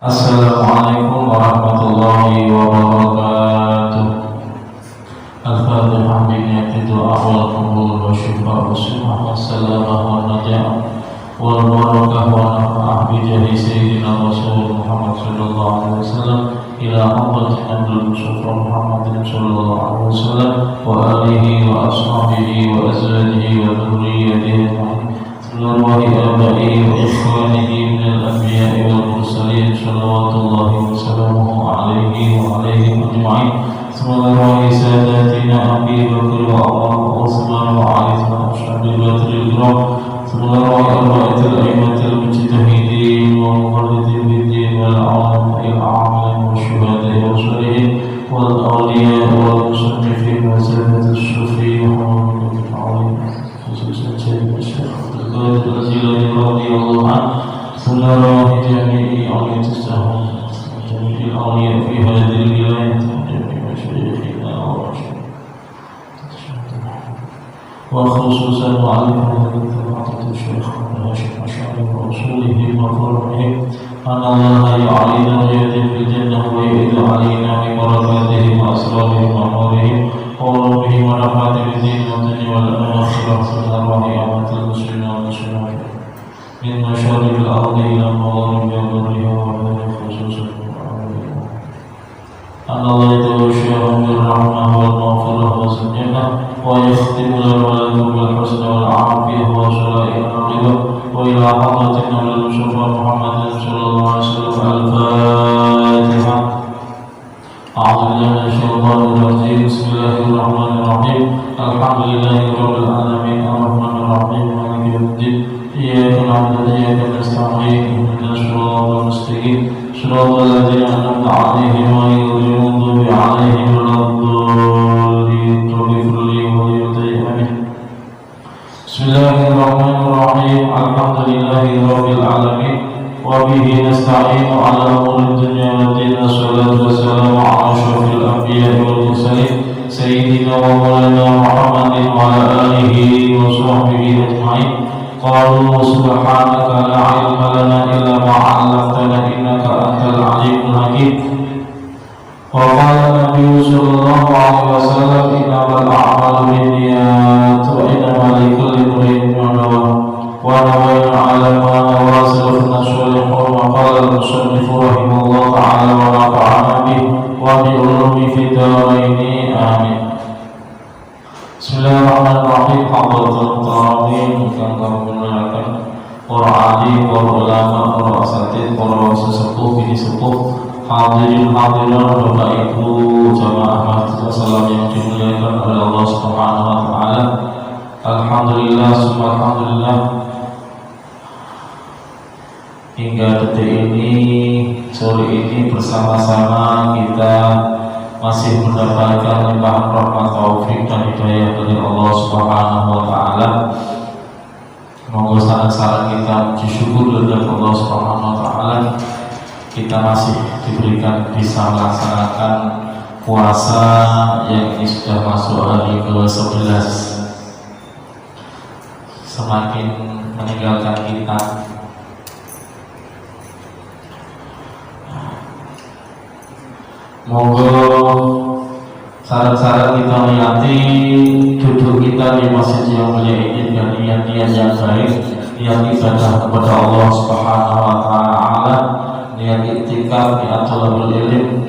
Assalamualaikum warahmatullahi wabarakatuh. Al-Fatihah biniyati du'a wal qabul wa syifa wa sumah wa salamah wa najah wal barakah wa nafa'ah bi jahi sayyidina Rasul Muhammad sallallahu alaihi wasallam ila hadratin Abdul Mustafa Muhammadin sallallahu alaihi wasallam wa alihi wa ashabihi wa azwajihi wa dhurriyyatihi wa aba'ihi wa ikhwanihi minal anbiya'i wal mursalin salawatullahi wa salamuhu alaihi wa alaihim ajma'in. Semoga sadatina Abi Bakr wa Umar wa Utsman wa Ali wa ashabil badril kiram. Semoga arba'atul a'immatil mujtahidin wa muqallidin bid-din wal ulama'il a'lam wa syuhada'i wa sholihin wal awliya wal musannifin wa sahabatus syufi'in wa mu'min khususnya Syekh Al-Jilani radhiyallahu anhu. Semoga jami'i awliyatus sahab jami'i awliya fi hadhil wilayah وخصوصا وعليكم بطاعة الشيخ الهاشم أشعري وأصوله وفرعه أن الله يعلينا ويهدي في الجنة ويعيد علينا من بركاته وأسرارهم ونورهم وعلومهم ونفعته بالدين والدنيا والآخرة من أرواح أمة المسلمين والمسلمات من مشارق الأرض إلى مغارب بلدها وبلد خصوصا أن الله يتوشاهم بالرحمة والمغفرة والسنة ويختم لنا ولكم بالحسن والعافية وشرائع الرضا وإلى حضرتنا المصطفى محمد صلى الله عليه وسلم. الفاتحة. أعوذ بالله من الشيطان الرجيم. بسم الله الرحمن الرحيم. الحمد لله رب العالمين الرحمن الرحيم مالك يوم الدين إياك نعبد وإياك نستعين اهدنا الصراط المستقيم صراط الذين أنعمت عليهم غير المغضوب عليهم ولا الضالين. Bismillahirrahmanirrahim. Alhamdulillahi rabbil alamin wa bihi nasta'inu ala umuri dunya waddin. Wassalatu wassalamu ala asyrafil anbiya'i wal mursalin sayyidina wa maulana Muhammadin wa ala alihi wa sahbihi ajma'in. Qalu subhanaka la ilma lana illa ma 'allamtana innaka antal alimul hakim. Wa qala Nabi sallallahu alaihi wasallam innamal a'malu binniyat wa innamal likulli imrin ma nawa wa nawaitu 'ala ma nawa salafuna shalihun. Wa qala al-musannif rahimahullah ta'ala wa nafa'ana bihi wa bi ulumi fid dharain amin. Bismillahirrahmanirrahim. Hadratul tarawih ingkang kami muliakan para alim, para ulama, para asatidz, para sesepuh, bini sepuh, hadirin hadirat, Bapak Ibu jamaah masjid salam yang dimuliakan oleh Allah Subhanahu wa taala. Alhamdulillah, subhanallah, hingga detik ini, sore ini bersama-sama kita masih mendapatkan limpahan rahmat, taufik dan hidayah dari Allah Subhanahu wa taala. Monggo saran-saran kita puji syukur kepada Allah Subhanahu wa taala, kita masih diberikan bisa melaksanakan puasa yang ini sudah masuk hari ke-11, semakin meninggalkan kita. Monggo saran-saran kita niati duduk kita di masjid yang mulia ini dengan niat-niat yang baik, niat ibadah kepada Allah Subhanahu wa taala, niat iktikaf, niat thalabul ilm,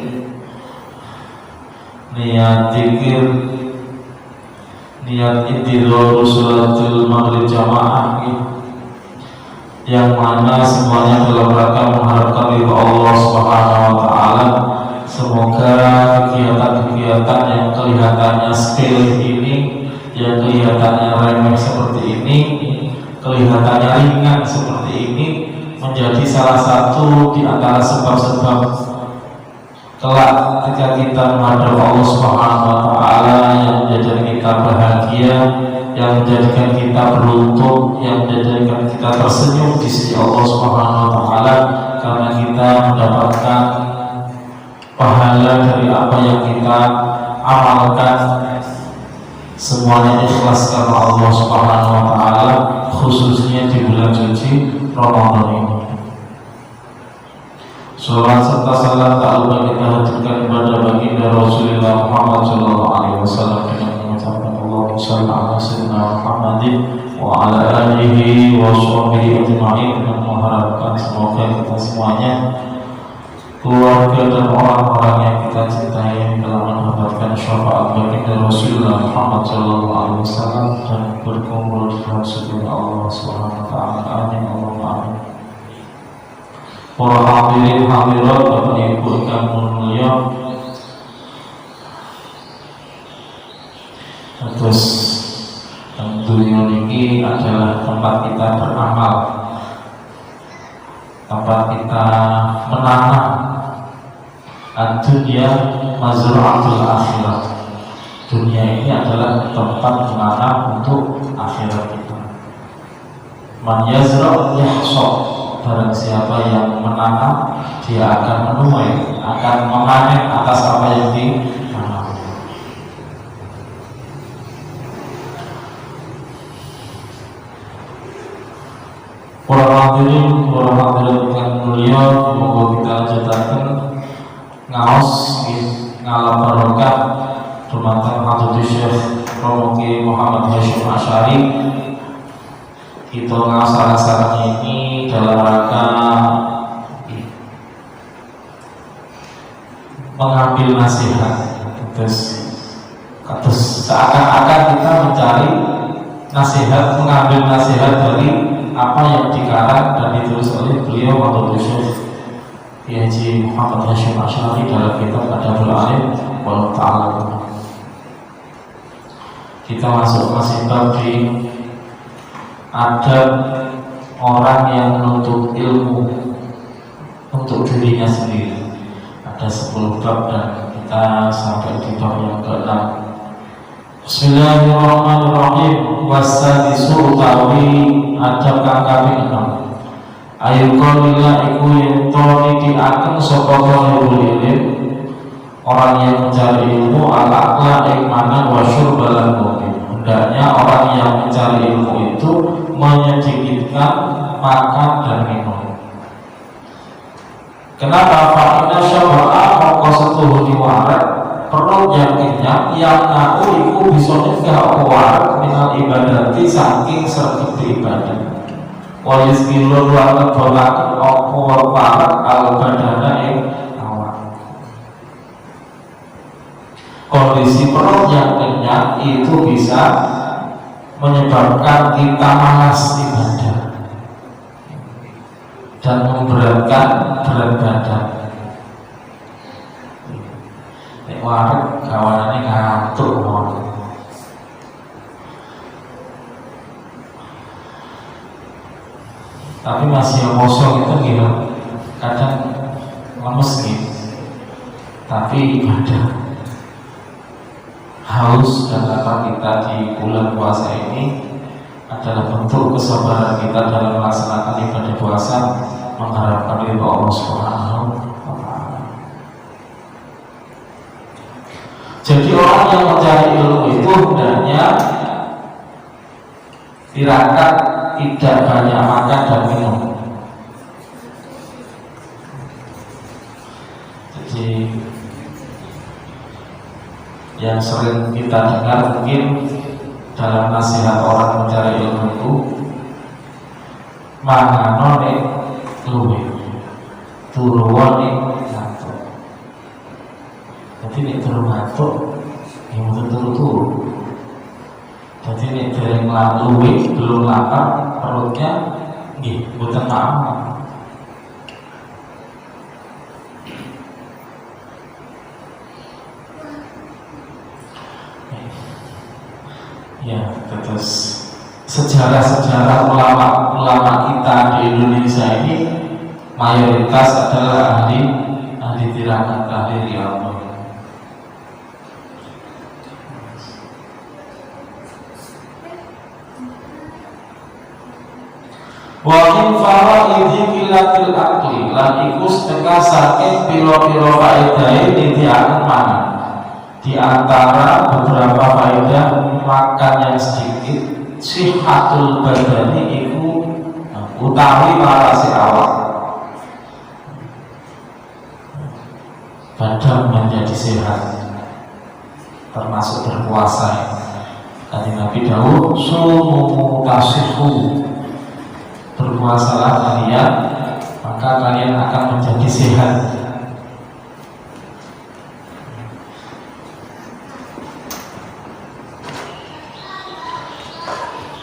niat zikir, niat intidhar salatul maghrib jamaah, yang mana semuanya dalam rangka mengharapkan ridha Allah Subhanahu wa taala. Semoga kegiatan-kegiatan yang kelihatannya sepele ini, yang kelihatannya remeh seperti ini, kelihatannya ringan seperti ini, menjadi salah satu di antara sebab-sebab kelak ketika kita menghadap Allah Subhanahu wa taala yang menjadikan kita bahagia, yang menjadikan kita beruntung, yang menjadikan kita tersenyum di sisi Allah Subhanahu wa taala, karena kita mendapatkan pahala dari apa yang kita amalkan, semuanya ikhlas karena Allah Subhanahu wa taala, khususnya di bulan suci Ramadan ini. Salawat serta salam tak lupa kita haturkan kepada baginda Rasulullah Muhammad sallallahu alaihi wasallam dengan mengucapkan Allahumma shalli ala sayyidina Muhammadin wa ala alihi wa sahbihi ajma'in, dengan mengharapkan semoga kita semuanya, keluarga dan orang-orang yang kita cintai dalam mendapatkan syafaat baginda Rasulullah Muhammad sallallahu alaihi wasallam dan berkumpul di dalam surga Allah Subhanahu wa taala. Amin Allahumma amin. Para hadirin hadirat Bapak Ibu ingkang mulia, terus dunia ini adalah tempat kita beramal, tempat kita menanam. Dunia mazra'atul akhirat. Dunia ini adalah tempat menanam untuk akhirat kita. Man yazra' yahsad. Barang siapa yang menanam, dia akan menuai, akan memanen atas apa yang ditanam. Para hadirin yang mulia, semoga kita lanjutkan ngaos ngalam barokah dumateng Hadratus Syekh Romo Kiai Muhammad Hasyim Asy'ari. Kita ngawas ini dalam rangka mengambil nasihat. Terus seakan-akan kita mencari nasihat, mengambil nasihat dari apa yang dikarang dan ditulis oleh beliau Hadratus Syekh Haji Muhammad Hasyim Asy'ari dalam kitab Adabul Alim wal Ta'allum. Kita masuk masih bab di ada orang yang menuntut ilmu untuk dirinya sendiri. Ada 10 bab dan kita sampai di bab yang ke-6. Bismillahirrahmanirrahim. Wasadisu utawi adab kang kaping 6. Ayu qalila iku yentoni diaken sapa talibul ilm, orang yang mencari ilmu ala ikmanan wa syurbalan mungkin. Hendaknya orang yang mencari ilmu itu menyedikitkan makan dan minum. Kenapa? Fa'inna syaba'a mongko setuhu diwarak perut yang kenyang yang naku iku bisa nyegah warak minal ibadati saking sergap ibadah. Wa yusqilul wa ngebolaken apa warak al badana ing awak. Kondisi perut yang kenyang itu bisa menyebabkan kita malas ibadah dan memberatkan berat badan. Nek wareg kawanane ngantuk mawon. Tapi masih kosong itu gitu, kadang lemes gitu. Tapi ibadah, haus dan lapar kita di bulan puasa ini adalah bentuk kesabaran kita dalam melaksanakan ibadah puasa, mengharapkan ridha Allah Subhanahu wa ta'ala. Jadi orang yang mencari ilmu itu hendaknya tirakat tidak banyak makan dan minum. Jadi yang sering kita dengar mungkin dalam nasihat orang mencari ilmu itu, mangano nek luwe, turuan nek ngantuk. Jadi nek turu ngantuk, yang turu. Jadi nek dereng luwe, belum lapar, perutnya nggih mboten mampu. Ya, terus sejarah-sejarah ulama kita di Indonesia ini mayoritas adalah ahli tirakat, ahli riyadhah. Wa in faraidhi qillatil aqli lan iku setengah saking pira-pira faedahe diaken mangan. Di antara beberapa faedah makan yang sedikit, sihatul badani iku utawi marasi awak. badan menjadi sehat, termasuk berpuasa. Tadi Nabi Daud sumu tasihu, berpuasalah kalian maka kalian akan menjadi sehat.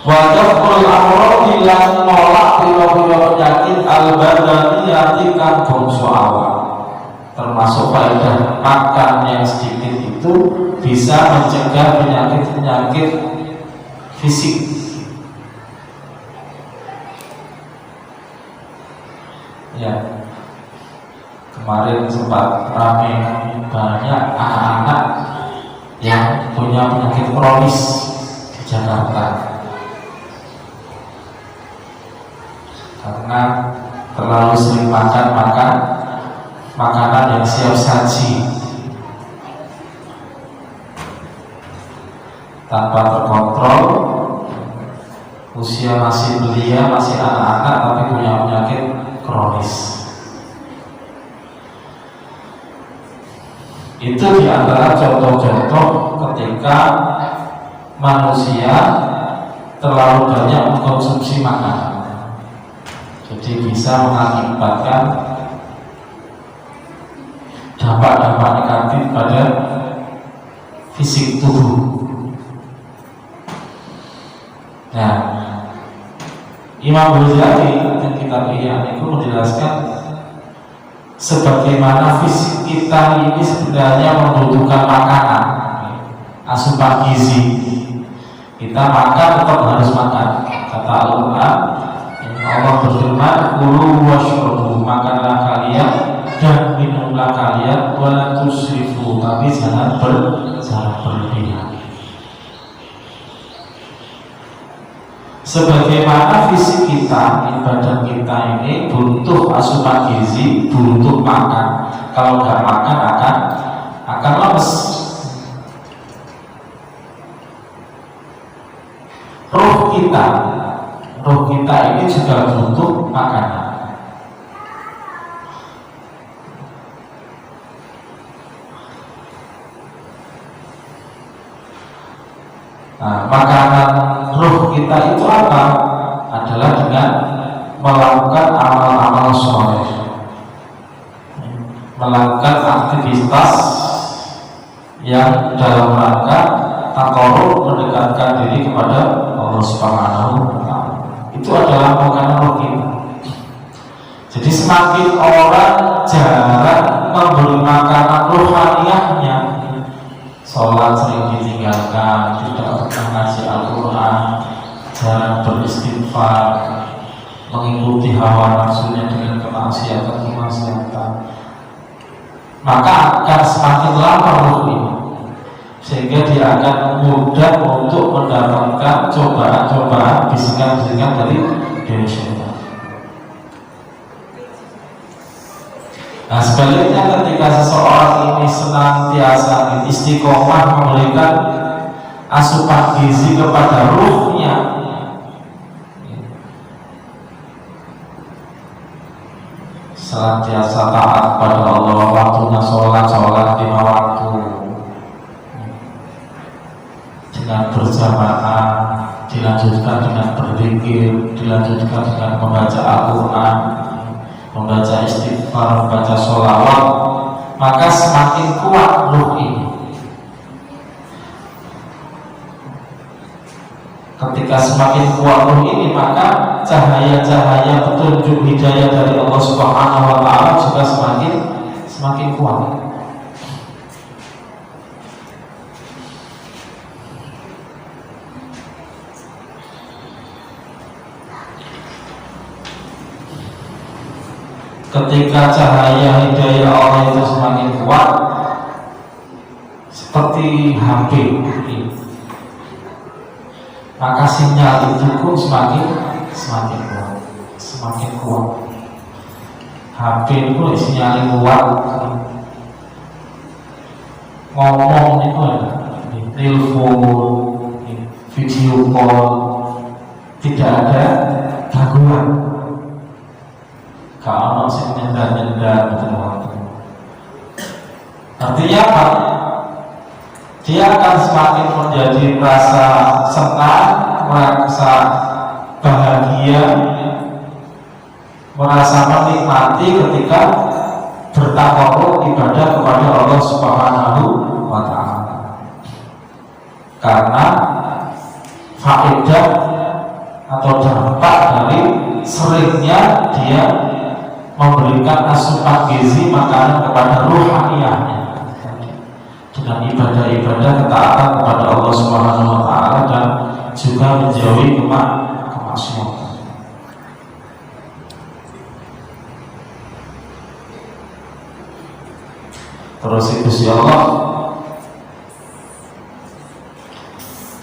Wadaful amrodi lan nolak piro-piro penyakit al-badaniyati kang bangsa awak. Termasuk faedah makan yang sedikit itu bisa mencegah penyakit-penyakit fisik. Ya, kemarin sempat ramai banyak anak-anak yang punya penyakit kronis di Jakarta karena terlalu sering makan makanan yang siap saji tanpa terkontrol. Usia masih belia, masih anak-anak, tapi punya penyakit kronis. Itu diantara contoh-contoh ketika manusia terlalu banyak mengkonsumsi makanan. Jadi bisa mengakibatkan dampak-dampak negatif pada fisik tubuh. Nah, Imam Ghazali dan kitab Ihya itu menjelaskan sebagaimana fisik kita ini sebenarnya membutuhkan makanan, asupan gizi. Kita makan tetap harus makan. Kata Al-Quran, Allah berfirman, kulu washrabu, makanlah kalian dan minumlah kalian, wala tusrifu, tapi jangan berlebihan. Sebagaimana fisik kita, badan kita ini butuh asupan gizi, butuh makan. Kalau nggak makan akan lemes. Roh kita ini juga butuh makanan. Nah, makanan roh kita itu apa? Adalah dengan melakukan amal-amal soleh, melakukan aktivitas yang dalam rangka taqarrub, mendekatkan diri kepada Allah Subhanahu wa Ta'ala. Itu adalah makanan roh kita. Jadi semakin orang jarang memberi makanan rohaniahnya, sholat sering ditinggalkan, tidak pernah ngaji Al-Quran, jarang beristighfar, mengikuti hawa nafsunya dengan kemaksiatan, maka akan semakin lama roh ini, sehingga dia akan mudah untuk mendapatkan cobaan-cobaan, bisikan-bisikan dari syaitan. Nah, sebaliknya ketika seseorang ini senantiasa istiqomah memberikan asupan gizi kepada ruhnya, senantiasa taat pada Allah, waktunya sholat 5 waktu, dengan berjamaah, dilanjutkan dengan berzikir, dilanjutkan dengan membaca Al-Quran, membaca istighfar, membaca sholawat, maka semakin kuat ruh ini. Ketika semakin kuat ruh ini, maka cahaya-cahaya petunjuk hidayah dari Allah Subhanahu wa Ta'ala juga semakin kuat. Ketika cahaya hidayah Allah itu semakin kuat, seperti HP, maka sinyal itu pun semakin kuat. HP itu sinyalnya kuat, ngomong itu ada, telepon, video call, tidak ada gangguan. Kalau masih nyendar-nyendar betul waktu. Artinya apa? Dia akan semakin menjadi merasa senang, merasa bahagia, merasa menikmati ketika bertakarrub ibadah kepada Allah Subhanahu wa Ta'ala. Karena faedah atau dampak dari seringnya dia memberikan asupan gizi makanan kepada ruhaniyahnya dengan ibadah-ibadah ketaatan kepada Allah Subhanahu wa Ta'ala dan juga menjauhi kemaksiatan. Terus Gusti Allah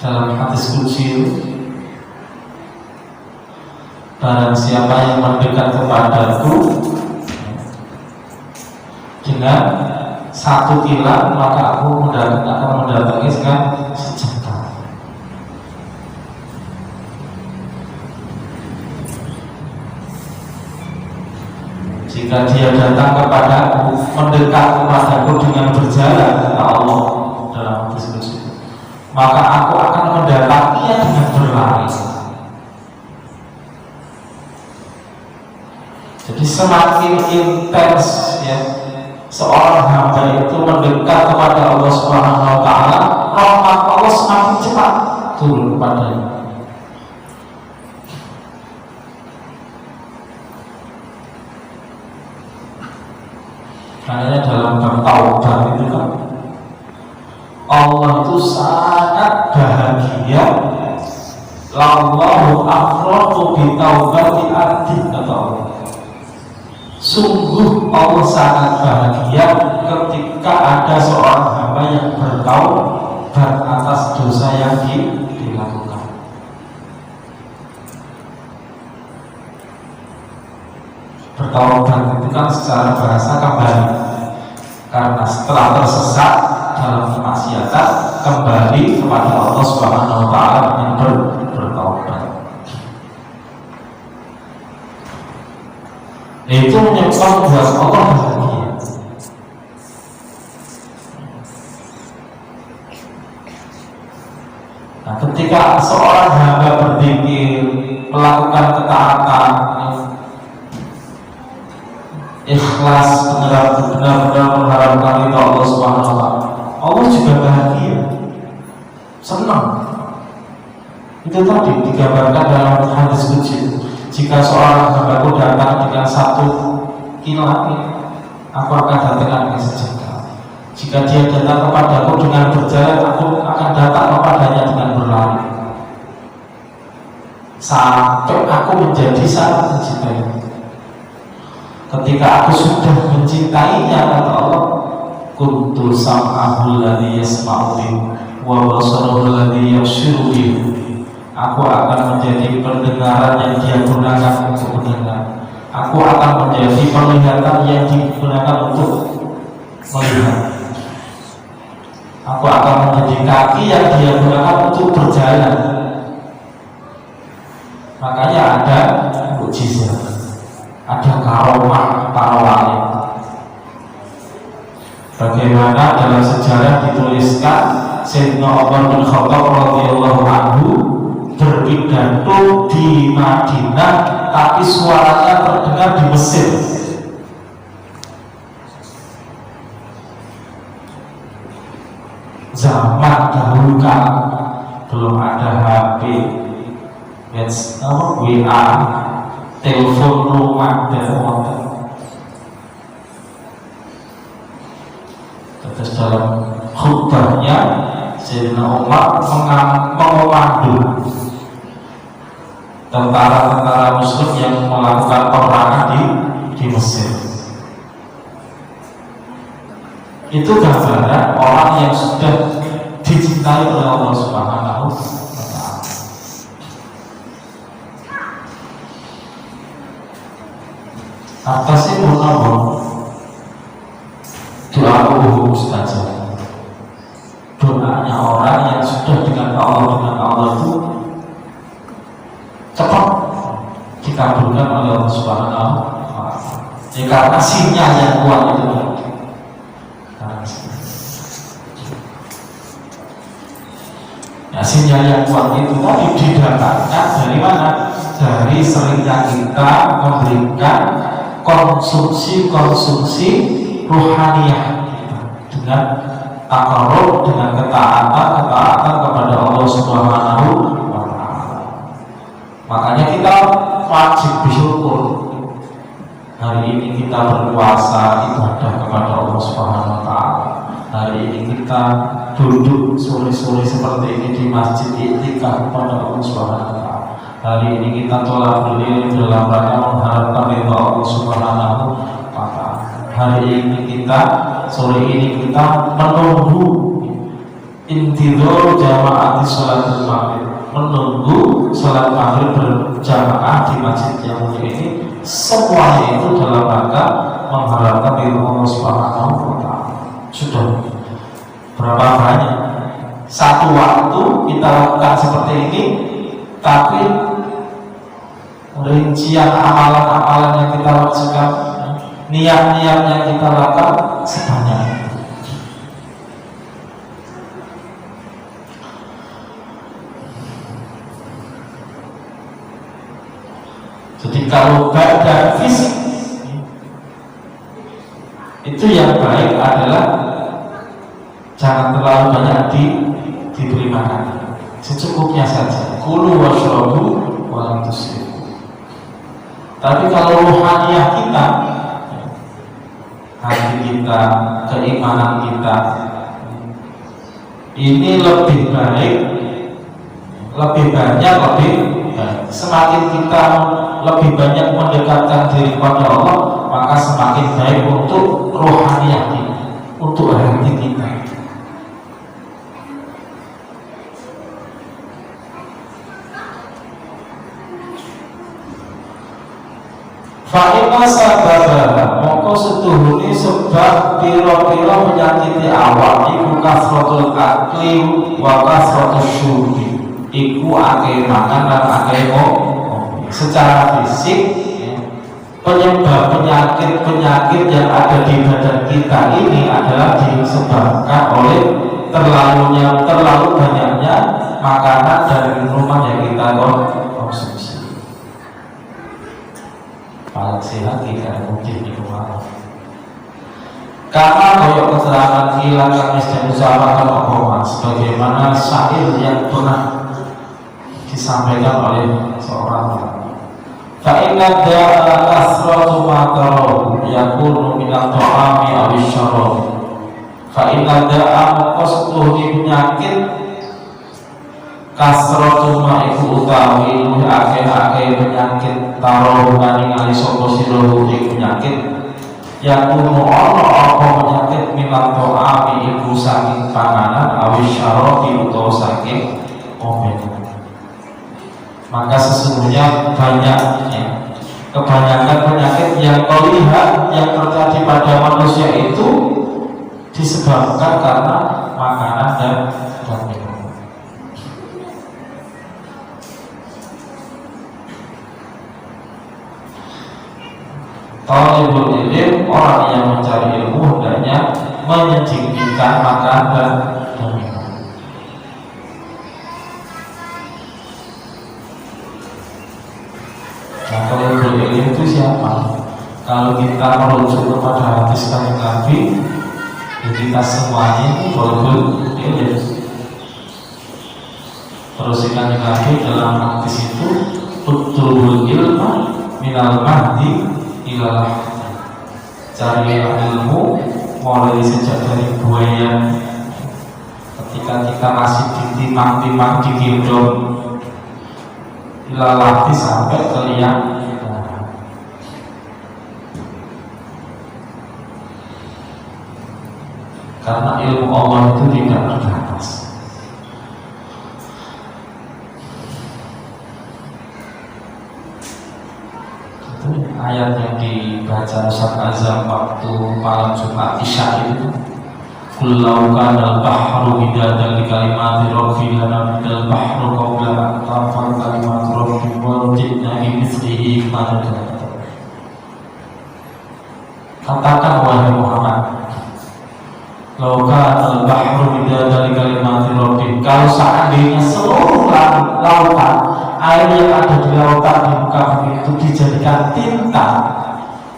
dalam hadis qudsi, barang siapa yang mendekat kepadaku dengan satu kilat, maka aku akan mendatangi sejahtera. Jika dia datang kepadaku, mendekat kepadaku dengan berjalan, kata Allah dalam hadis qudsi, maka aku akan mendatanginya dengan berlari. Jadi semakin intens ya seorang hamba itu mendekat kepada Allah Subhanahu wa Ta'ala, rahmat Allah semakin cepat turun kepadanya. Karena dalam bertaubat itu kan Allah itu sangat bahagia. Wallahu afrahu bi taubati abdi, kata Allah. Sungguh Allah sangat bahagia ketika ada seorang hamba yang bertaubat atas dosa yang dilakukan. Bertaubat itu kan secara bahasa kembali, karena setelah tersesat dalam kemaksiatan kembali kepada Allah Subhanahu wa Ta'ala dengan bertaubat. Itu menyebabkan buat Allah bahagia. Nah, ketika seorang hamba berzikir, melakukan ketaatan, ikhlas, benar-benar mengharapkan ridha Allah Subhanahu wa Ta'ala, Allah juga bahagia, senang. Itu tadi digambarkan dalam hadis qudsi. Jika seorang hambaku datang dengan satu kilat, aku akan datangkan sejahtera. Jika dia datang kepadaku dengan berjalan, aku akan datang kepadanya dengan berlari, sampai aku menjadi sangat mencintai. Ketika aku sudah mencintainya, kata Allah, kuntu sam'ahu alladhi yasma'u bihi wa basaruhu alladhi yabshiru bihi. Aku akan menjadi pendengaran yang dia gunakan untuk mendengar. Aku akan menjadi penglihatan yang digunakan untuk melihat. Aku akan menjadi kaki yang dia gunakan untuk berjalan. Makanya ada mukjizat, ada karomah para wali. Bagaimana dalam sejarah dituliskan Sayyidina Umar bin Khattab radhiyallahu anhu berpidato di Madinah, tapi suaranya terdengar di Mesir. Zaman dahulu kan belum ada HP, WA, telepon rumah dan hotel. Terus dalam khutbahnya Sayyidina Umar mengomandu tentara-tentara Muslim yang melakukan peperangan di Mesir. Itu gambaran orang yang sudah dicintai oleh Allah Subhanahu wa Ta'ala. Apa sih menurut doa hukum mustajab? Doanya orang yang sudah dengan Allah itu cepat dikabulkan oleh Allah Subhanahu wa Ta'ala. Karena sinyal yang kuat itu. manusia yang kuat itu tadi didapatkan dari mana? Dari seringnya kita memberikan konsumsi ruhaniyah dengan takarrub, dengan ketaatan kepada Allah Subhanahu wa Ta'ala. Makanya kita wajib bersyukur. Hari ini kita berpuasa ibadah kepada Allah Subhanahu wa Ta'ala. Hari ini kita duduk sore-sore seperti ini di masjid iktikaf kepada Allah Subhanahu wa Ta'ala. Hari ini kita tolak beliau dalam rangka mengharapkan ridha Allah Subhanahu wa Ta'ala. Hari ini kita, sore ini kita menunggu intidhar jamaah di sholatul maghrib, menunggu sholat maghrib berjamaah di masjid yang mulia ini. Semuanya itu dalam rangka mengharapkan ridha Allah Subhanahu wa Ta'ala. Sudah berapa banyak satu waktu kita lakukan seperti ini, tapi rincian amalan-amalan yang kita lakukan, niat-niat yang kita lakukan sebanyak itu. Jadi kalau badan fisik itu yang baik adalah jangan terlalu banyak diberi makan, secukupnya saja. Kulu washrabu wa lam tusrifu. Tapi kalau ruhaniyah kita, hati kita, keimanan kita ini lebih baik, lebih banyak, lebih baik. Semakin kita lebih banyak mendekatkan diri kepada Allah, maka semakin baik untuk rohaniyah kita, untuk hati kita. Fa'inna sababah mongko setuhuni sebab piro-piro penyakiti awak iku kasratul akli wa kasratul syurbi, iku akeh makan dan akeh secara fisik. Penyebab penyakit yang ada di badan kita ini adalah disebabkan oleh terlalu banyaknya makanan dan minuman yang kita konsumsi. Paling sehat tidak mungkin di rumah. Karena koyok keterangan hilang kami sedang usahakan omongan sebagaimana syair yang pernah disampaikan oleh seorang ulama. Fa'inna da'a kasratu ma'tarahu yakunu minat ta'ami awisyarab. Fa'inna da'a maqastuh di penyakit kasratu ma'iku utawi luhi akhir-akhir penyakit taruh ningali sopo siruhu di penyakit yakunu ono apa penyakit minat ta'ami iku saking panganan awisyarab utawa saking obat. Maka sesungguhnya kebanyakan penyakit yang kau lihat yang terjadi pada manusia itu disebabkan karena makanan dan minuman. Talibul ilm, orang yang mencari ilmu hendaknya menyingkirkan makanan dan minuman. Nah, kalau ilmu itu siapa? Kalau kita merujuk kepada hadis Kanjeng Nabi, ya kita semuanya itu ilmu. Terus Kanjeng Nabi dalam hadis itu utlubul ilma minal mahdi ilal lahdi. Carilah ilmu mulai sejak dari buaya, ketika kita masih ditimang-timang di gendong ilalati sampai ke liang. Karena ilmu Allah itu tidak terbatas. Itu ayat yang dibaca Ustaz Azam waktu malam Jumat Isya itu. Kullau kana al-bahru bidadan li kalimati rabbi lana bidal bahru qabla an tanfad kalimati rabbi wa ji'na bi mithlihi madada. Katakan wahai Muhammad, Laukan al-bahru bidadari kalimati rabbi, kalau seandainya seluruh lautan, air yang ada di lautan di muka bumi itu dijadikan tinta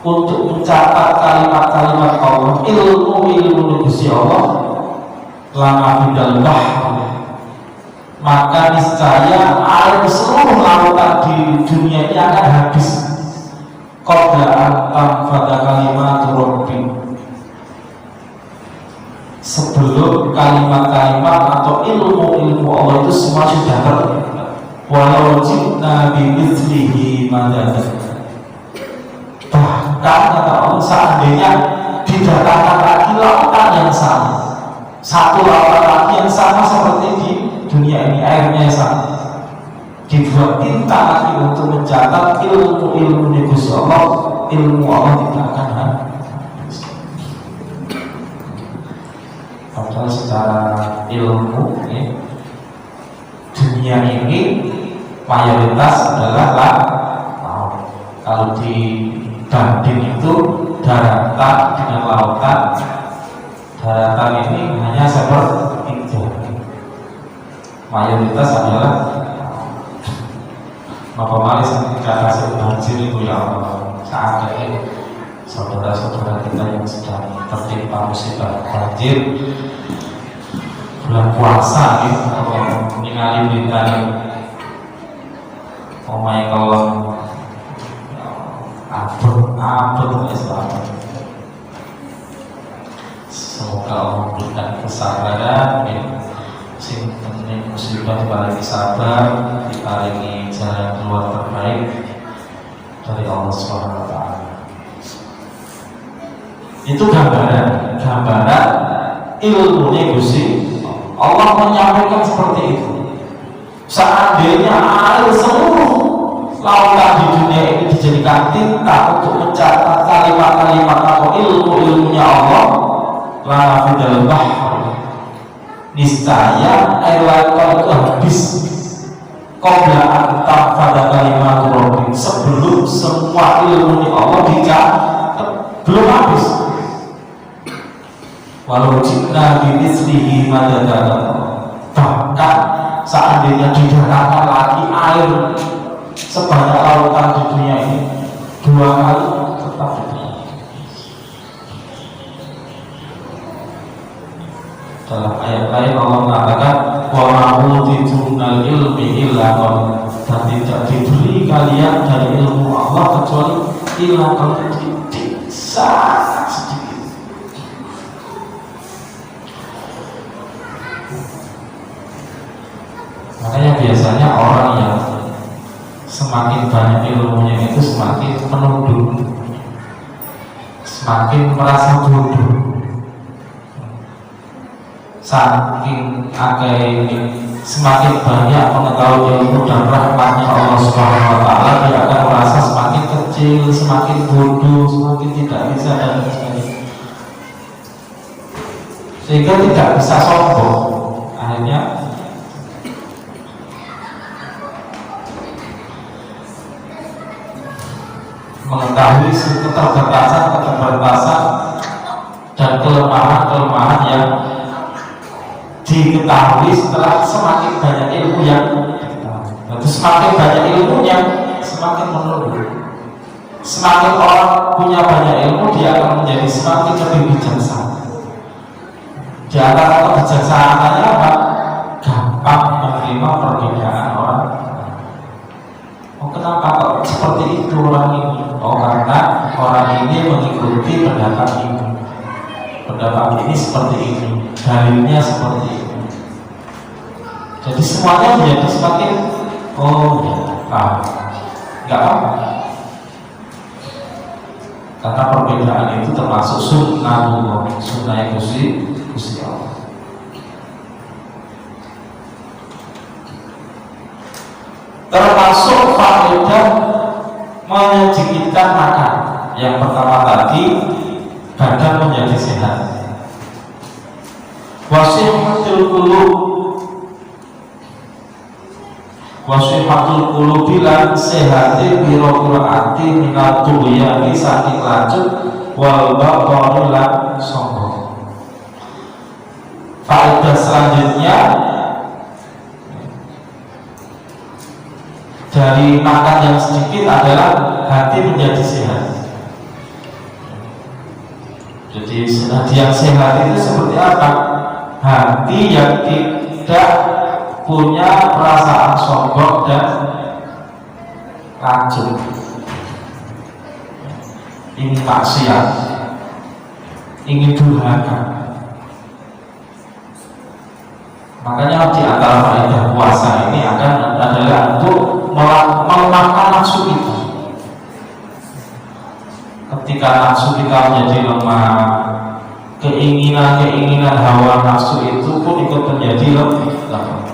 untuk mencatat kalimat-kalimat Allah, ilmu Gusti Allah, lama bidal bahru, maka niscaya air seluruh lautan di dunia ini akan habis. Qabla an tanfada kalimatu rabbi, sebelum kalimat-kalimat atau ilmu-ilmu Allah itu semua sudah terlihat. Walau jibna bimithlihi madadan, bahkan kata Allah, seandainya didatangkan lagi lautan yang sama, satu lautan lagi yang sama seperti di dunia ini, airnya sama, dibuat tinta lagi untuk mencatat ilmu Gusti Allah, ilmu Allah tidak akan habis. Padahal secara ilmu ya, dunia ini mayoritas adalah laut. Kalau dibanding itu daratan dengan lautan, daratan ini hanya sepertiga, mayoritas adalah Bapak Mali ketika hasil banjir itu ya Allah, saat ini saudara-saudara kita yang sedang tertimpa musibah banjir bulan puasa gitu, kalau ningali berita omai kalau abad Islam, semoga Allah memberikan kesabaran ya. Sing penting musibah diparingi sabar, diparingi jalan keluar terbaik dari Allah Subhanahu wa Ta'ala. Itu gambaran ilmunya Gusti Allah menyampaikan seperti itu. Seandainya air seluruh lautan di dunia ini dijadikan tinta untuk mencatat kalimat-kalimat atau ilmu-ilmunya Allah, lama fidal bahr, niscaya air lautan itu habis. Qabla antam pada kalimat Rabbi, sebelum semua ilmu Allah dicatat, belum habis. Walau jibna bimithlihi madadan, bahkan seandainya didatangkan lagi air sebanyak lautan di dunia ini 2 kali, tetap tidak. Dalam ayat lain Allah mengatakan wa ma'utituna ilmi illa qalil, dan tidak diberi kalian dari ilmu Allah kecuali illa qalil, sangat sedikit. Makanya biasanya orang yang semakin banyak ilmunya itu semakin menuduh, semakin merasa bodoh. Saking semakin banyak mengetahui ilmu dan rahmatnya Allah Subhanahu wa Ta'ala, dia akan merasa semakin kecil, semakin bodoh, semakin tidak bisa dan sebagainya, sehingga tidak bisa sombong. Akhirnya mengetahui keterbatasan dan kelemahan yang diketahui setelah semakin banyak ilmu yang diketahui. Semakin banyak ilmunya, semakin menurun. Semakin orang punya banyak ilmu, dia akan menjadi semakin lebih bijaksana. Di antara kebijaksanaannya apa? Gampang menerima perbedaan orang. Oh, kenapa kok seperti itu orang ini? Oh, karena orang ini mengikuti pendapat ini. Pendapat ini seperti ini, dalilnya seperti ini. Jadi semuanya menjadi semakin nggak apa. Karena perbedaan itu termasuk sunnah Gusti Allah. Termasuk faedah menyedikitkan makan. Yang pertama tadi, badan menjadi sehat. Wasihatul qulub bilan sehati biro ati minat tuyani saking lanjut wal batoni lan sombong. dari makan yang sedikit adalah hati menjadi sehat. Jadi hati yang sehat itu seperti apa? Hati yang tidak punya perasaan sombong dan racun, ingin maksiat, ingin durhaka. Makanya di antara faedah puasa ini adalah untuk melemahkan nafsu kita. Ketika nafsu kita menjadi lemah, keinginan hawa nafsu itu pun ikut menjadi lemah.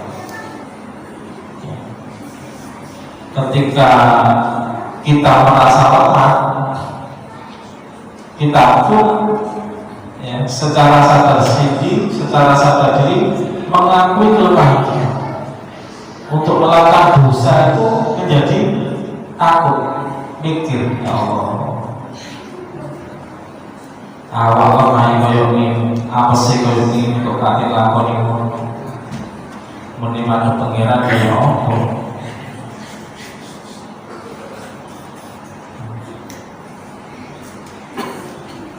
Ketika kita merasa lemah, kita pun secara sadar diri mengakui kelemahan kita. Untuk melakukan dosa itu menjadi takut, mikir, ya Allah, awal lemah koyo ngene, apa sih koyo ngene kok kate lakoni ngono. Menimani pangeran kaya apa?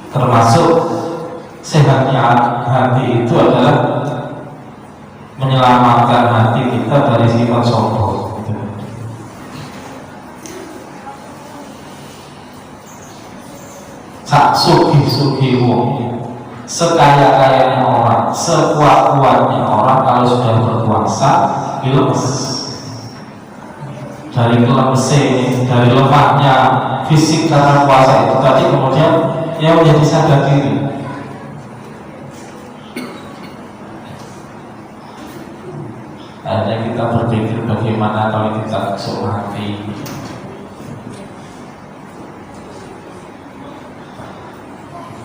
Termasuk sehatnya hati itu adalah menyelamatkan hati kita dari sifat sombong. Sak sugi-sugi wong, sekaya-kayanya orang, sekuat-kuatnya orang, kalau sudah berpuasa lemes. Dari dari lemahnya fisik karena puasa itu tadi, kemudian dia menjadi sadar diri. Akhirnya kita berpikir bagaimana kalau kita esok mati.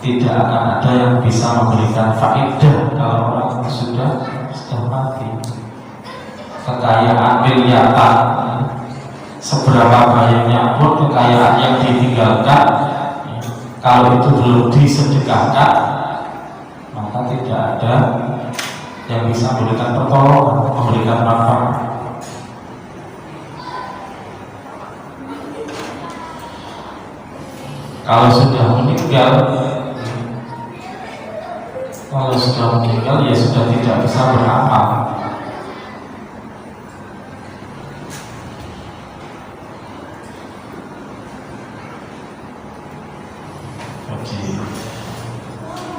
Tidak akan ada yang bisa memberikan faedah kalau orang sudah mati. Kekayaan miliaran, seberapa banyaknya pun kekayaan yang ditinggalkan, kalau itu belum disedekahkan, maka tidak ada yang bisa memberikan pertolongan, memberikan manfaat. Kalau sudah meninggal ya sudah tidak bisa beramal. Jadi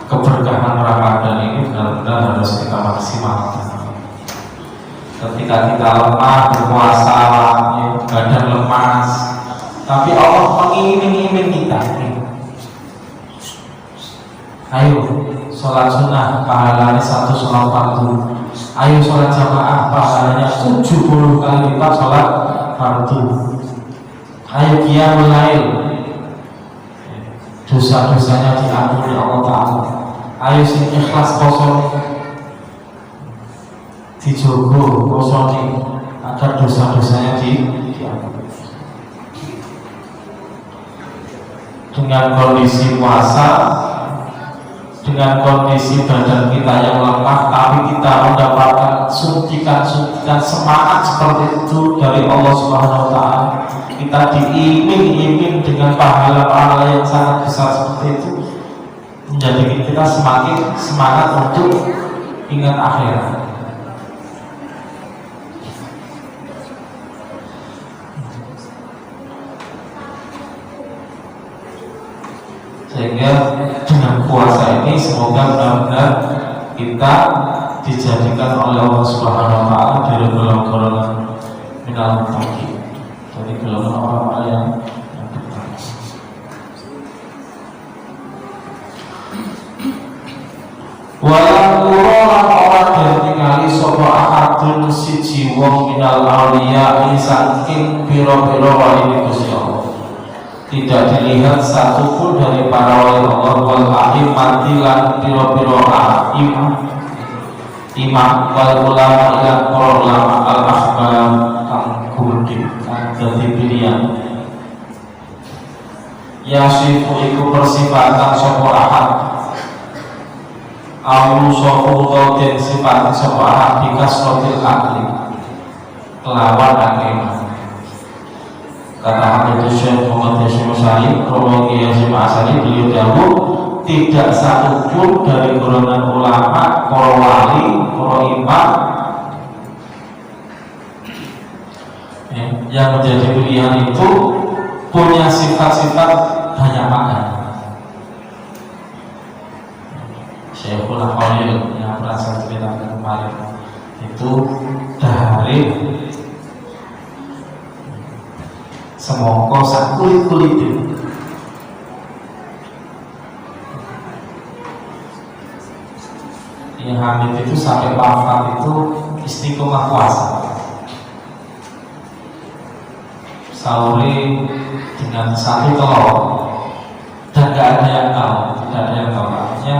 keberkahan Ramadan ini benar-benar harus kita maksimalkan. Ketika kita lemah berpuasa, badan lemas, tapi Allah mengiming-iming kita. Ayo sholat sunnah, pahalanya 1 sholat fardu. Ayo sholat jamaah, pahalanya 70 kali lipat sholat fardu. Ayo qiyamul lail, dosa-dosanya diampuni Allah Ta'ala. Ayo sing ikhlas poso, dijogo posoni agar dosa-dosanya diampuni. Dengan kondisi puasa, dengan kondisi badan kita yang lemah, tapi kita mendapatkan suntikan semangat seperti itu dari Allah Subhanahu wa Ta'ala. Kita diiming-iming dengan pahala-pahala yang sangat besar seperti itu, menjadikan kita semakin semangat untuk ingat akhirat. Sehingga dengan puasa ini semoga benar-benar kita dijadikan oleh Allah Subhanahu wa Ta'ala dari golongan minal muttaqin, dari golongan orang-orang yang bertakwa. Walang kurang orang dan ningali sapa ahadun siji wong minal auliya saking pira-pira wali Gusti Allah. Tidak dilihat satupun dari para wali Allah wal a'immati lan pira-pira imam wal ulama lan para ulama al akhbar kang gumedhe kang dadi pilihan. Yasifu iku persifatan sapa ahad awu sofu den sifat sapa ahad bikas rotil akli kelawan akeh Kata Habib Syekh Muhammad Hashim Asy'ari, Rawi Kiai Hasyim Asy'ari, beliau dahulu tidak satu pun dari golongan ulama, para wali, para imam yang menjadi pilihan itu punya sifat-sifat banyak makan. Syekhul Khalil yang pernah saya ceritakan kemarin itu dari semongko sak kulit itu. Yang Hamid itu sampai wafat itu istiqomah puasa. Sahuri dengan satu telur dan gak ada yang tahu, tidak ada yang tahu. Artinya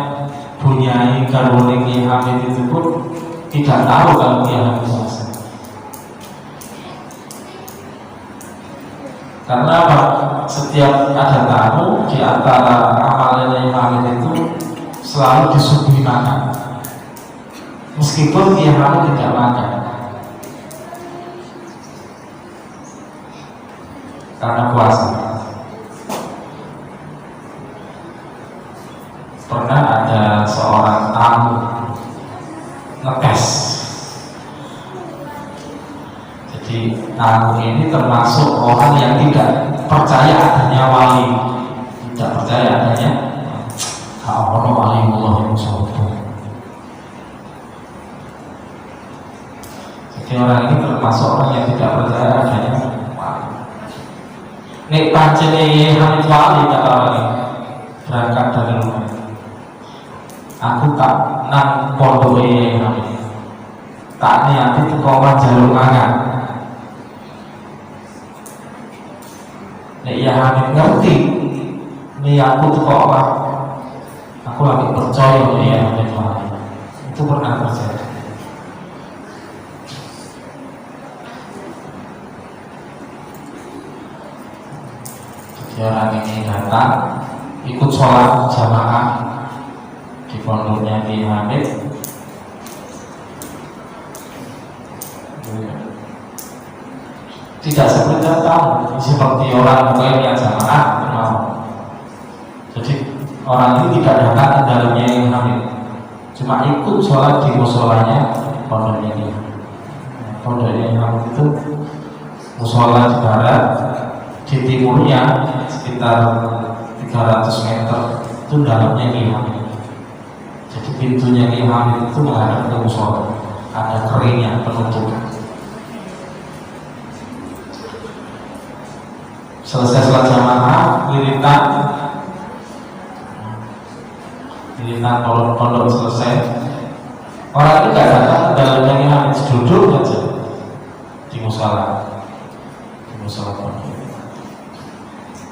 Bunyai Karuni Ki Hamid itu pun tidak tahu kalau Ki Hamid puasa. Karena apa? Setiap ada tamu di antara amalnya Hamid itu selalu disuguhi makan, meskipun Ki Hamid tidak makan. Karena puasa. Pernah ada seorang tamu ngetes. Jadi tamu ini termasuk orang yang tidak percaya adanya wali, tidak percaya adanya orang wali Allah yang sombong. Jadi orang ini termasuk orang yang tidak percaya adanya wali. Nek pancene Hamid wali kata wali, berangkat dari rumah. Aku tak nang pondok Hamid. Tak niati teko jalur mangan. Nek ya Hamid ngerti, nih aku teko apa? Aku lagi percaya ya Hamid wali. Itu pernah terjadi. Orang ini datang ikut sholat jamaah di pondoknya Ki Hamid. Tidak seperti tamu, seperti orang mukanya jamaah mau. Jadi orang ini tidak datang ke dalamnya Ki Hamid, cuma ikut sholat di musolanya pondoknya Ki Hamid. Pondoknya Ki Hamid itu musola di barat, di timurnya sekitar 300 meter itu dalamnya Ki Hamid. Jadi pintunya Ki Hamid itu menghadap ke musola, ada keringnya penutup. Selesai sholat jamaah, wiritan pondok selesai, orang itu gak datang ke dalamnya Ki Hamid, duduk aja di musola pondok.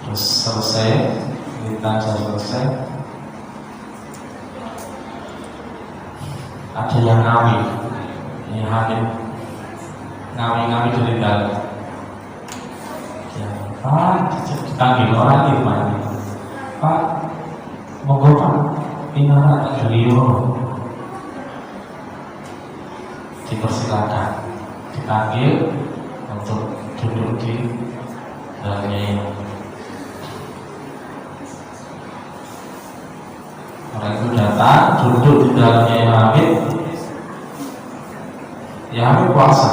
Terus selesai, kita selesai, ada yang ngawi, ini Hamid ngawi dari dalam. Ya, Pak, dipanggil orang di mana? Pak, monggo Pak, pinara beliau. Dipersilakan, dipanggil untuk duduk di dalamnya. Orang itu datang, duduk di dalamnya Hamid. Hamid puasa.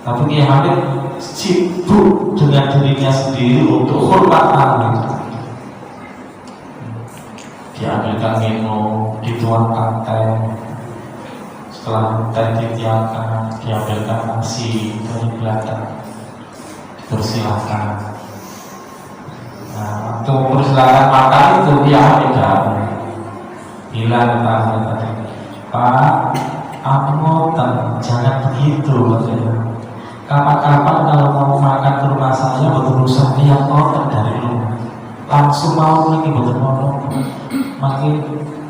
Tapi Ki Hamid sibuk dengan dirinya sendiri untuk hormat tamu. Diambilkan minum, dituangkan teh. Setelah teh ditiangkan, diambilkan nasi dari belakang, dipersilakan. Nah, waktu persilakan makan itu dia tidak bilang tadi, Pak, aku ngoten, jangan begitu katanya. Kapan-kapan kalau mau makan ke rumah saya betul usah lihat ngoten dari rumah, langsung mau lagi betul ngoten, makin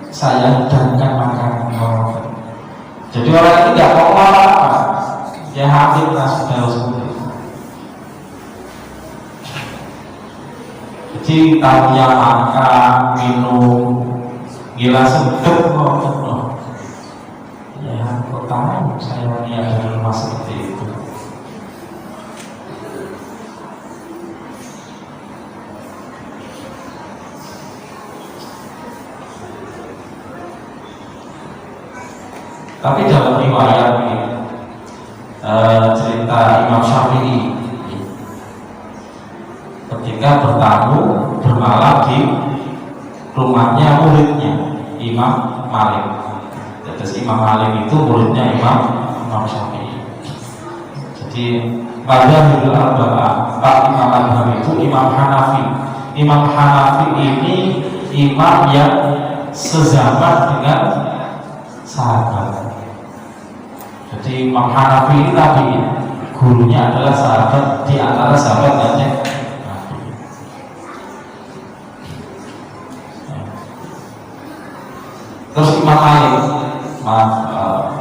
saya hidangkan makanan ngoten. Jadi orang itu tidak mau apa, ya hampir langsung seperti itu. Jadi tamunya makan, minum, gila sedep ngoten. Ya, kok tahu saya lihat dari rumah seperti itu. Tapi dalam riwayat cerita Imam Syafi'i ketika bertamu bermalam di rumahnya muridnya Imam Malik. Terus Imam Malik itu muridnya Imam Syafi'i. Jadi pada Hidul Arba'ah, Pak Imam Madhab itu Imam Hanafi. Imam Hanafi ini imam yang sezaman dengan sahabat. Jadi Imam Hanafi ini tadi gurunya adalah sahabat di antara sahabat Nabi. Terus Imam Malik,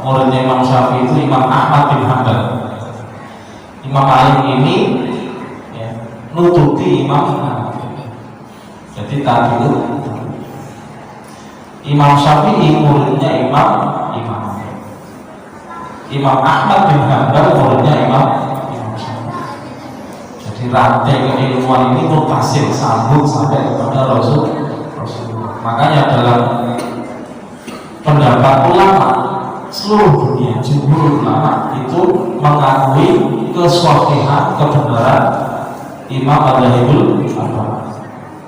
muridnya Imam Syafi'i itu Imam Ahmad bin Hanbal. Imam Malik ini nututi Imam Hanafi. Jadi tadi itu Imam Syafi'i muridnya Imam Ahmad bin Hanbal muridnya Imam Syafi'i. Jadi rantai keilmuan ini mutasil sambung sampai kepada Rasulullah. Makanya dalam pendapat ulama seluruh dunia, jumhur ulama itu mengakui keswahihan kebenaran Imam Madhabul Arba'ah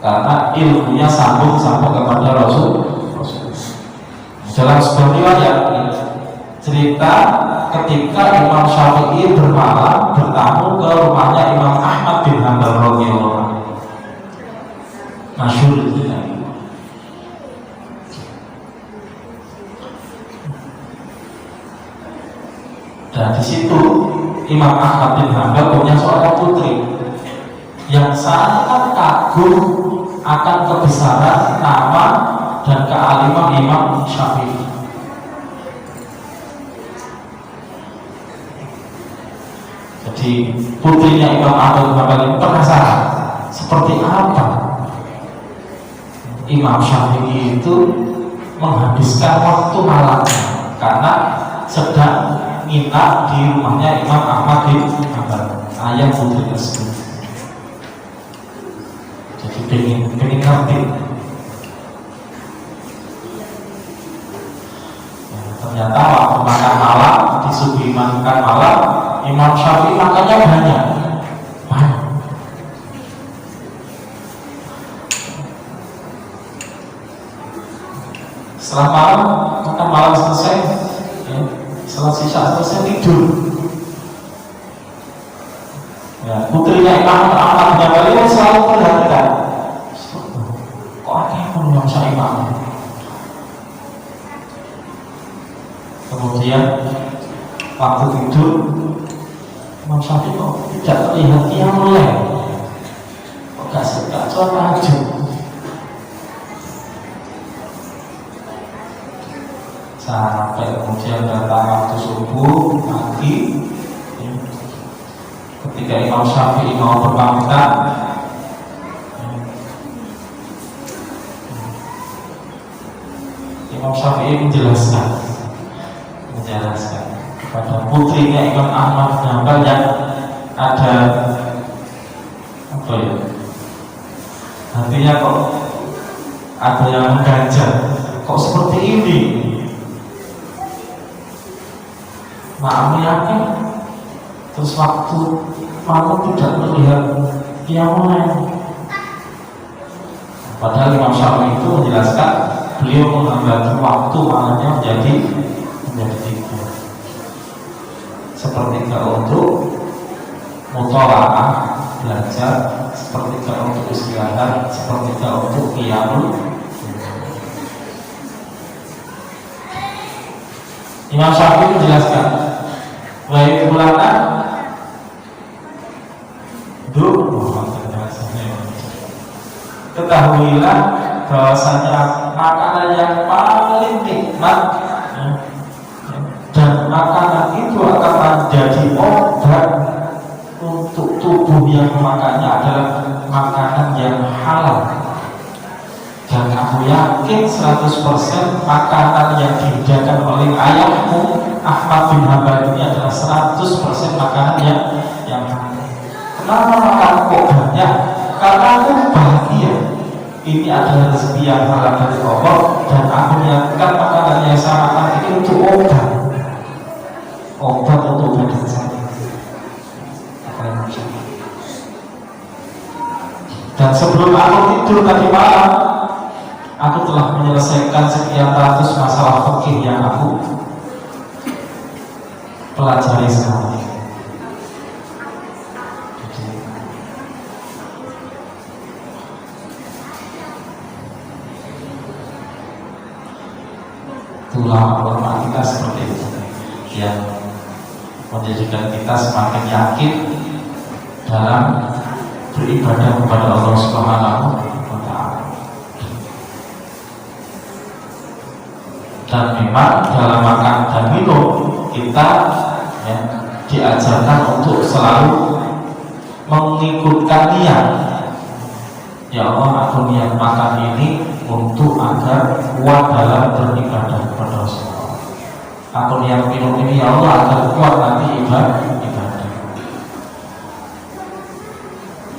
karena ilmunya sambung sampai kepada Rasulullah. Dalam sebuah riwayat cerita ketika Imam Syafi'i bermalam bertamu ke rumahnya Imam Ahmad bin Hanbal radhiyallahu anhu. Masyhur itu. Dan di situ Imam Ahmad bin Hanbal punya seorang putri yang sangat kagum akan kebesaran nama dan kealiman Imam Syafi'i. Jadi putrinya Imam Ahmad bin Hanbal ini penasaran seperti apa Imam Syafi'i itu menghabiskan waktu malamnya karena sedang nginap di rumahnya Imam Ahmad bin Hanbal, ayah putri tersebut. Jadi pengen ngerti. Ternyata waktu makan malam, disuguhi makan malam, Imam Syafi'i makannya banyak. Setelah makan malam selesai, setelah sisa selesai tidur. Putrinya Imam Ahmad bin Hanbal selalu perhatikan, kok ada yang menuangsa Imam. Kemudian waktu tidur Imam Syafi'i kok tidak terlihat dia mulai, kok gak suka coba aja. Sampai kemudian datang waktu subuh pagi, ketika Imam Syafi'i mau berpamitan, Imam Syafi'i menjelaskan kepada putrinya Imam Ahmad bin Hanbal yang ada apa ya, hatinya kok ada yang mengganjal, kok seperti ini. Maaf yakin. Terus waktu malam tidak melihat dia mulai. Padahal Imam Syafi'i itu menjelaskan beliau mengambil waktu malamnya menjadi 3. Sepertiga untuk mutola'ah belajar, sepertiga untuk istirahat, sepertiga untuk qiyamul. Imam Syafi'i menjelaskan, wahai bulanan, ketahuilah bahwasanya makanan yang paling nikmat dan makanan itu akan menjadi obat untuk tubuh yang memakannya adalah makanan yang halal. Dan aku yakin 100% makanan yang dihidangkan oleh ayahmu Ahmad bin Hanbal ini adalah 100% makanan yang halal. Kenapa makan kok banyak? Karena aku bahagia. Ini adalah rezeki yang halal dari Allah dan aku niatkan makanan yang saya makan ini untuk obat. tidur tadi malam, aku telah menyelesaikan sekian ratus masalah fikih yang aku pelajari sekarang. Ulama kita seperti itu yang menjadikan kita semakin yakin dalam beribadah kepada Allah Subhanahu wa Ta'ala. Dan memang dalam makan dan minum kita ya, diajarkan untuk selalu mengikutkan niat. Ya Allah, aku niat makan ini untuk agar kuat dalam beribadah kepada Allah. Aku niat minum ini ya Allah agar kuat nanti ibadah.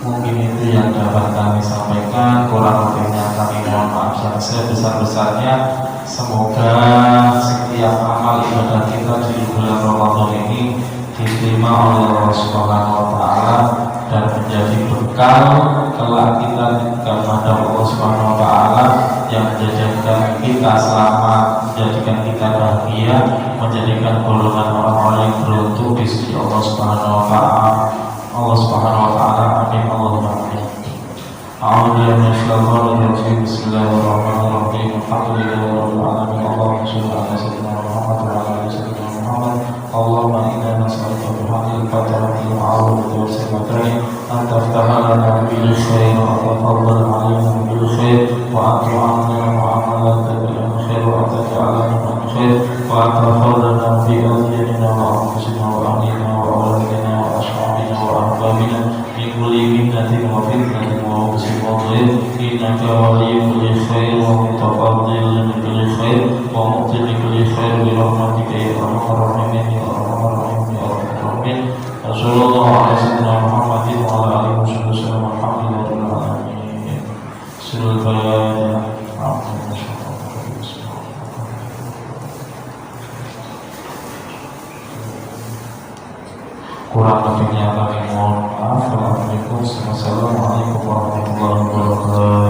Mungkin itu yang dapat kami sampaikan. Kurang lebihnya kami mohon maaf yang sebesar-besarnya. Semoga setiap amal ibadah kita di bulan Ramadan ini diterima oleh Allah Subhanahu wa Ta'ala dan menjadi bekal kelak kita kepada Allah Subhanahu wa Ta'ala yang menjadikan kita selamat, menjadikan kita bahagia, menjadikan golongan orang-orang yang beruntung di sisi Allah Subhanahu wa Ta'ala. Allah Subhanahu wa Ta'ala. Amin. Allahumma amin. A'udzu billahi Bismillahirrahmanirrahim. Alhamdulillahirabbil alamin. Allahumma shalli ala sayyidina Muhammad wa ala ali sayyidina Muhammad. Allahumma inna nas'aluka bi haqqil fatihati wa a'udzu bika an taftaha lana bil khair wa tafadhal alaina bil khair wa atu'amna mu'amalatan bil khair wa taj'alna min khair wa tafadhalna bi awliyina wa anfusina wa ahlina wa awladina wa ashabina wa ahbabina min kulli minnatin wa fitnatin wa musibah innaka waliyyu kulli khair wa mutafadhil min kulli khair wa mu'ti li kulli khair bi rahmatika ya arhamar rahimin ya arhamar rahimin ya arhamar rahimin. Sallallahu alaihi wasallam Muhammadin wa ala alihi wasallam. Alhamdulillahirabbil alamin. Surah Al-Fatihah. Kurang lebihnya kami mohon maaf. Wassalamualaikum warahmatullahi wabarakatuh.